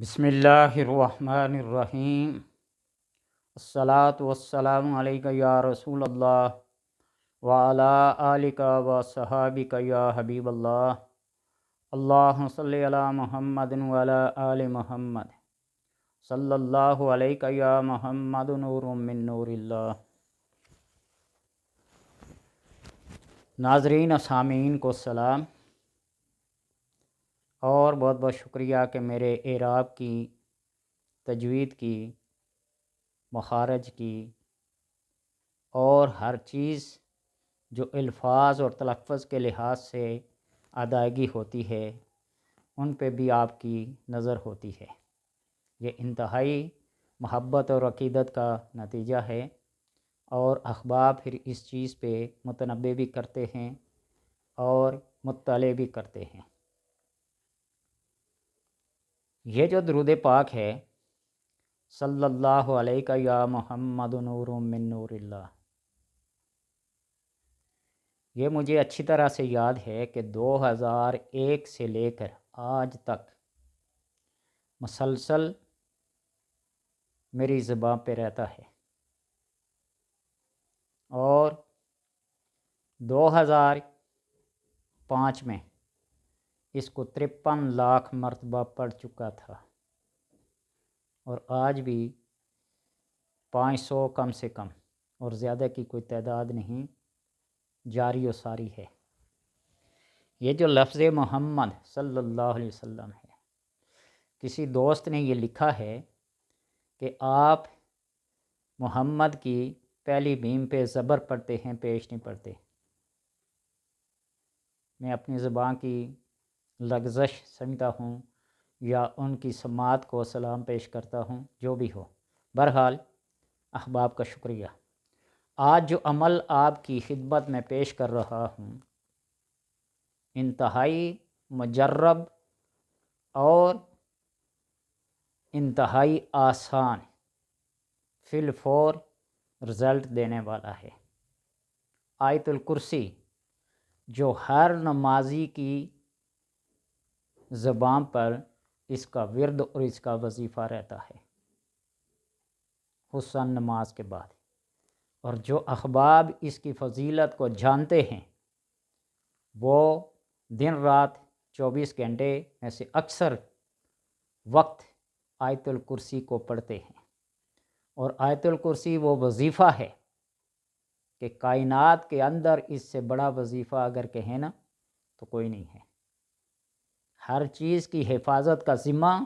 بسم اللہ الرحمن الرحیم۔ الصلاۃ والسلام علیک یا رسول اللہ وعلی آلک و صحابک یا حبیب اللہ۔ اللہم صلی علی محمد وعلی آل محمد صلی اللہ علیک یا محمد نور من نور اللہ۔ ناظرین و سامعین کو سلام، اور بہت بہت شکریہ کہ میرے اعراب کی، تجوید کی، مخارج کی اور ہر چیز جو الفاظ اور تلفظ کے لحاظ سے ادائیگی ہوتی ہے ان پہ بھی آپ کی نظر ہوتی ہے۔ یہ انتہائی محبت اور عقیدت کا نتیجہ ہے، اور احباب پھر اس چیز پہ متنبہ بھی کرتے ہیں اور مطلع بھی کرتے ہیں۔ یہ جو درود پاک ہے، صلی اللہ علیہ یا محمد نور من نور اللہ، یہ مجھے اچھی طرح سے یاد ہے کہ 2001 سے لے کر آج تک مسلسل میری زبان پہ رہتا ہے، اور 2005 میں اس کو 53 لاکھ مرتبہ پڑھ چکا تھا، اور آج بھی 500 کم سے کم، اور زیادہ کی کوئی تعداد نہیں، جاری و ساری ہے۔ یہ جو لفظ محمد صلی اللہ علیہ وسلم ہے، کسی دوست نے یہ لکھا ہے کہ آپ محمد کی پہلی میم پہ زبر پڑھتے ہیں، پیش نہیں پڑھتے۔ میں اپنی زبان کی لغزش سمجھتا ہوں یا ان کی سماعت کو سلام پیش کرتا ہوں، جو بھی ہو۔ بہرحال احباب کا شکریہ۔ آج جو عمل آپ کی خدمت میں پیش کر رہا ہوں، انتہائی مجرب اور انتہائی آسان، فی الفور رزلٹ دینے والا ہے۔ آیت الکرسی، جو ہر نمازی کی زبان پر اس کا ورد اور اس کا وظیفہ رہتا ہے خصوصاً نماز کے بعد، اور جو احباب اس کی فضیلت کو جانتے ہیں وہ دن رات 24 گھنٹے میں سے اکثر وقت آیت الکرسی کو پڑھتے ہیں، اور آیت الکرسی وہ وظیفہ ہے کہ کائنات کے اندر اس سے بڑا وظیفہ اگر کہیں نا تو کوئی نہیں ہے۔ ہر چیز کی حفاظت کا ذمہ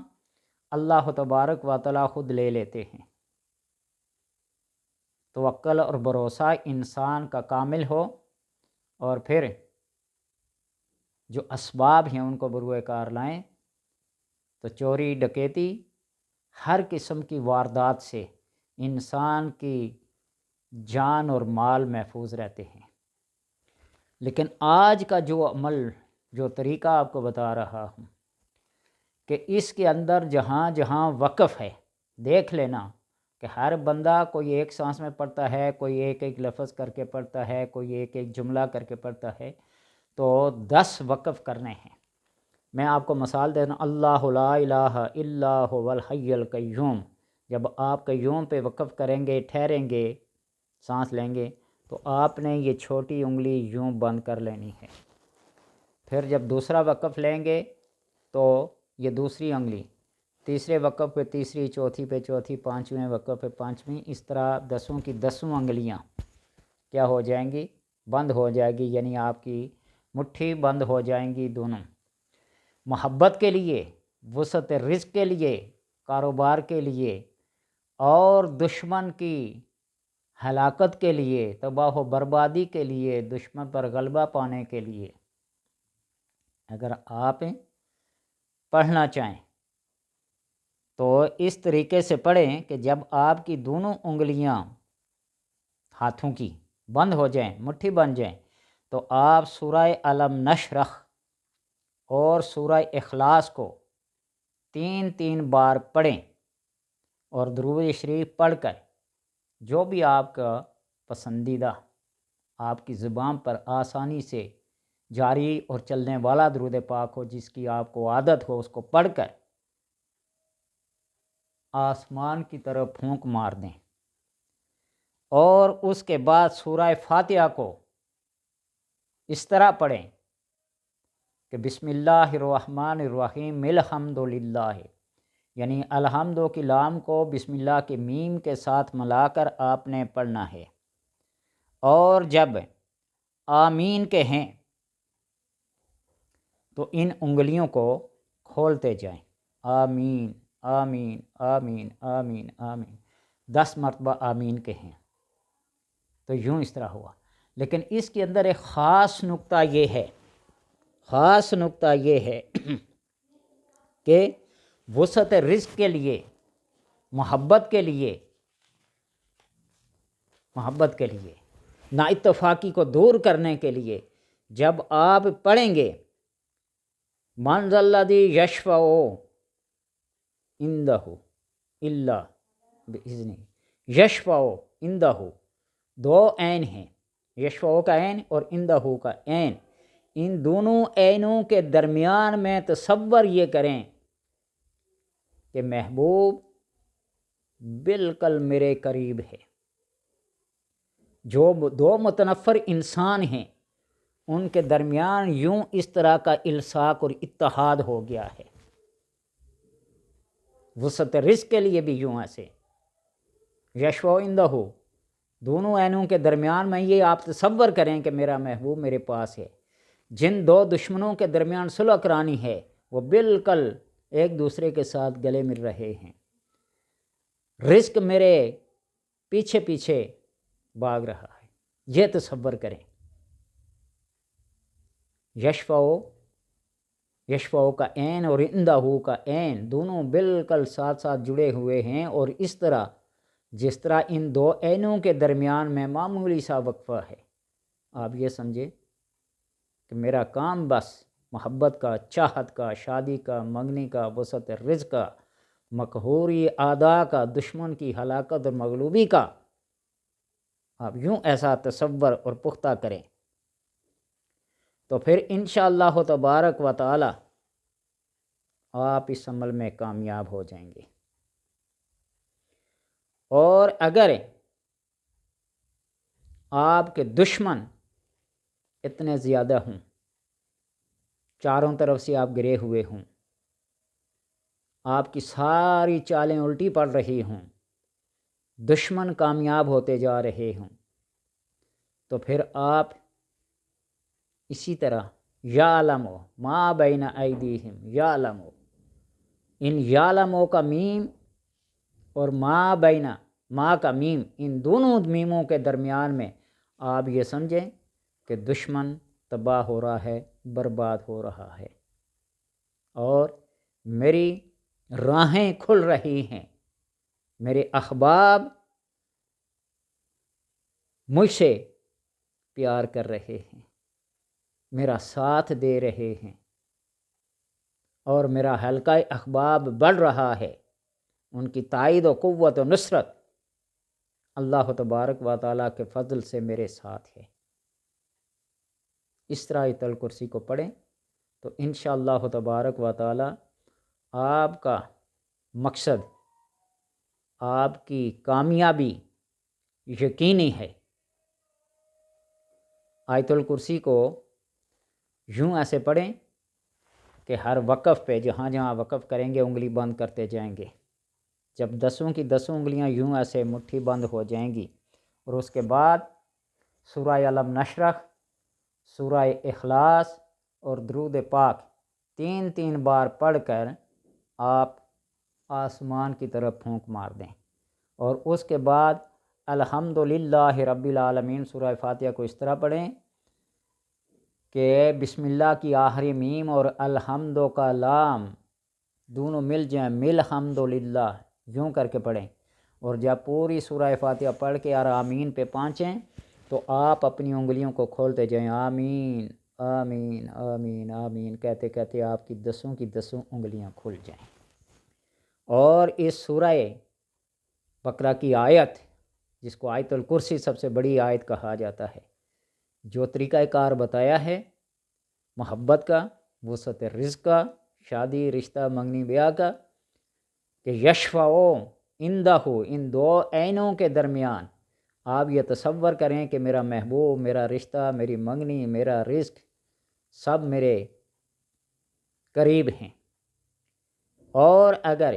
اللہ تبارک و تعالی خود لے لیتے ہیں۔ توکل اور بھروسہ انسان کا کامل ہو، اور پھر جو اسباب ہیں ان کو بروئے کار لائیں، تو چوری ڈکیتی ہر قسم کی واردات سے انسان کی جان اور مال محفوظ رہتے ہیں۔ لیکن آج کا جو عمل، جو طریقہ آپ کو بتا رہا ہوں، کہ اس کے اندر جہاں جہاں وقف ہے، دیکھ لینا کہ ہر بندہ کوئی ایک سانس میں پڑھتا ہے، کوئی ایک ایک لفظ کر کے پڑھتا ہے، کوئی ایک ایک جملہ کر کے پڑھتا ہے، تو 10 وقف کرنے ہیں۔ میں آپ کو مثال دینا، اللہ لا الہ الا هو الحی القیوم، جب آپ قیوم پہ وقف کریں گے، ٹھہریں گے، سانس لیں گے، تو آپ نے یہ چھوٹی انگلی یوں بند کر لینی ہے۔ پھر جب دوسرا وقف لیں گے تو یہ دوسری انگلی، تیسرے وقف پہ تیسری، چوتھی پہ چوتھی، پانچویں وقف پہ پانچویں، اس طرح 10 کی 10 انگلیاں کیا ہو جائیں گی؟ بند ہو جائے گی، یعنی آپ کی مٹھی بند ہو جائیں گی دونوں۔ محبت کے لیے، وسعت رزق کے لیے، کاروبار کے لیے، اور دشمن کی ہلاکت کے لیے، تباہ و بربادی کے لیے، دشمن پر غلبہ پانے کے لیے، اگر آپ پڑھنا چاہیں تو اس طریقے سے پڑھیں کہ جب آپ کی دونوں انگلیاں ہاتھوں کی بند ہو جائیں، مٹھی بن جائیں، تو آپ سورہ الم نشرح اور سورہ اخلاص کو 3 بار پڑھیں، اور درود شریف پڑھ کر جو بھی آپ کا پسندیدہ، آپ کی زبان پر آسانی سے جاری اور چلنے والا درود پاک ہو، جس کی آپ کو عادت ہو، اس کو پڑھ کر آسمان کی طرف پھونک مار دیں، اور اس کے بعد سورہ فاتحہ کو اس طرح پڑھیں کہ بسم اللہ الرحمن الرحیم الحمد للہ، یعنی الحمد کی لام کو بسم اللہ کے میم کے ساتھ ملا کر آپ نے پڑھنا ہے، اور جب آمین کہیں تو ان انگلیوں کو کھولتے جائیں، آمین آمین آمین آمین آمین، 10 مرتبہ آمین کہیں تو یوں اس طرح ہوا۔ لیکن اس کے اندر ایک خاص نقطہ یہ ہے کہ وسعت رزق کے لیے، محبت کے لیے نا اتفاقی کو دور کرنے کے لیے جب آپ پڑھیں گے من ذا الذی یشفع عندہ الا باذنہ، یشفع عندہ، 2 عین ہیں، یشفع کا عین اور عندہ کا عین، ان دونوں عینوں کے درمیان میں تصور یہ کریں کہ محبوب بالکل میرے قریب ہے۔ جو 2 متنفر انسان ہیں ان کے درمیان یوں اس طرح کا الصاق اور اتحاد ہو گیا ہے۔ وسعت رزق کے لیے بھی یوں ایسے یشفع عندہ، دونوں عینوں کے درمیان میں یہ آپ تصور کریں کہ میرا محبوب میرے پاس ہے۔ جن 2 دشمنوں کے درمیان صلح کرانی ہے وہ بالکل ایک دوسرے کے ساتھ گلے مل رہے ہیں، رزق میرے پیچھے پیچھے بھاگ رہا ہے، یہ تصور کریں۔ یشفع کا عین اور عندہ کا عین دونوں بالکل ساتھ ساتھ جڑے ہوئے ہیں، اور اس طرح جس طرح ان 2 عینوں کے درمیان میں معمولی سا وقفہ ہے، آپ یہ سمجھے کہ میرا کام بس محبت کا، چاہت کا، شادی کا، منگنی کا، وسعت رزق کا، مقہوری اعداء کا، دشمن کی ہلاکت اور مغلوبی کا، آپ یوں ایسا تصور اور پختہ کریں تو پھر انشاءاللہ تبارک و تعالی آپ اس عمل میں کامیاب ہو جائیں گے۔ اور اگر آپ کے دشمن اتنے زیادہ ہوں، چاروں طرف سے آپ گرے ہوئے ہوں، آپ کی ساری چالیں الٹی پڑ رہی ہوں، دشمن کامیاب ہوتے جا رہے ہوں، تو پھر آپ اسی طرح یعلم ما بین ایدیہم، یعلم، ان یعلم کا میم اور ما کا میم، ان دونوں میموں کے درمیان میں آپ یہ سمجھیں کہ دشمن تباہ ہو رہا ہے، برباد ہو رہا ہے، اور میری راہیں کھل رہی ہیں، میرے احباب مجھ سے پیار کر رہے ہیں، میرا ساتھ دے رہے ہیں، اور میرا حلقہ احباب بڑھ رہا ہے، ان کی تائید و قوت و نصرت اللہ تبارک و تعالیٰ کے فضل سے میرے ساتھ ہے۔ اس طرح آیت الکرسی کو پڑھیں تو انشاءاللہ تبارک و تعالیٰ آپ کا مقصد، آپ کی کامیابی یقینی ہے۔ آیت الکرسی کو یوں ایسے پڑھیں کہ ہر وقف پہ جہاں جہاں وقف کریں گے انگلی بند کرتے جائیں گے، جب 10 کی 10 انگلیاں یوں ایسے مٹھی بند ہو جائیں گی، اور اس کے بعد سورہ علم نشرح، سورہ اخلاص اور درود پاک 3 بار پڑھ کر آپ آسمان کی طرف پھونک مار دیں، اور اس کے بعد الحمدللہ رب العالمین سورہ فاتحہ کو اس طرح پڑھیں کہ بسم اللہ کی آخری میم اور الحمد کا لام دونوں مل جائیں، مل حمدللہ، یوں کر کے پڑھیں، اور جب پوری سورہ فاتحہ پڑھ کے اور آمین پہ پہنچیں تو آپ اپنی انگلیوں کو کھولتے جائیں، آمین آمین آمین آمین کہتے کہتے آپ کی 10 کی 10 انگلیاں کھل جائیں۔ اور اس سورہ بقرہ کی آیت، جس کو آیت الکرسی سب سے بڑی آیت کہا جاتا ہے، جو طریقہ کار بتایا ہے محبت کا، وسعت رزق کا، شادی رشتہ منگنی بیاہ کا، کہ یشفعو اندہ، ان دو عینوں کے درمیان آپ یہ تصور کریں کہ میرا محبوب، میرا رشتہ، میری منگنی، میرا رزق سب میرے قریب ہیں، اور اگر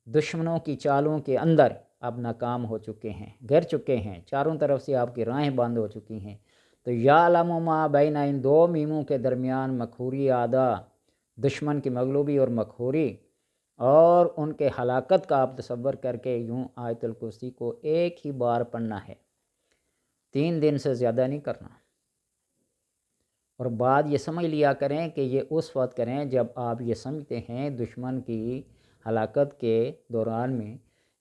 دشمنوں کی چالوں کے اندر اب ناکام ہو چکے ہیں، گر چکے ہیں، چاروں طرف سے آپ کی راہیں بند ہو چکی ہیں، تو یعلم ما بین، ان دو میموں کے درمیان مکھوری آدھا، دشمن کی مغلوبی اور مکھوری اور ان کے ہلاکت کا آپ تصور کر کے یوں آیت الکرسی کو ایک ہی بار پڑھنا ہے، 3 دن سے زیادہ نہیں کرنا۔ اور بعد یہ سمجھ لیا کریں کہ یہ اس وقت کریں جب آپ یہ سمجھتے ہیں دشمن کی ہلاکت کے دوران میں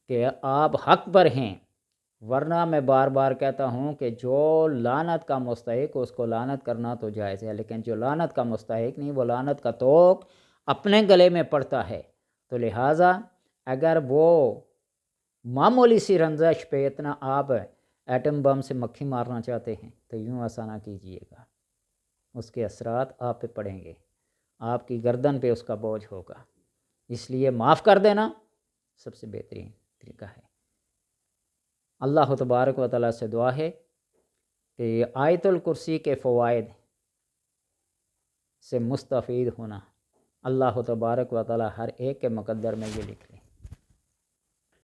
کہ آپ حق پر ہیں، ورنہ میں بار بار کہتا ہوں کہ جو لعنت کا مستحق اس کو لعنت کرنا تو جائز ہے، لیکن جو لعنت کا مستحق نہیں وہ لعنت کا توق اپنے گلے میں پڑتا ہے، تو لہٰذا اگر وہ معمولی سی رنزش پہ اتنا آپ ایٹم بم سے مکھی مارنا چاہتے ہیں تو یوں ایسا نہ کیجیے گا، اس کے اثرات آپ پہ پڑیں گے، آپ کی گردن پہ اس کا بوجھ ہوگا، اس لیے معاف کر دینا سب سے بہترین طریقہ ہے۔ اللہ تبارک و تعالیٰ سے دعا ہے کہ یہ آیت الکرسی کے فوائد سے مستفید ہونا اللہ تبارک و تعالیٰ ہر ایک کے مقدر میں یہ لکھ لیں۔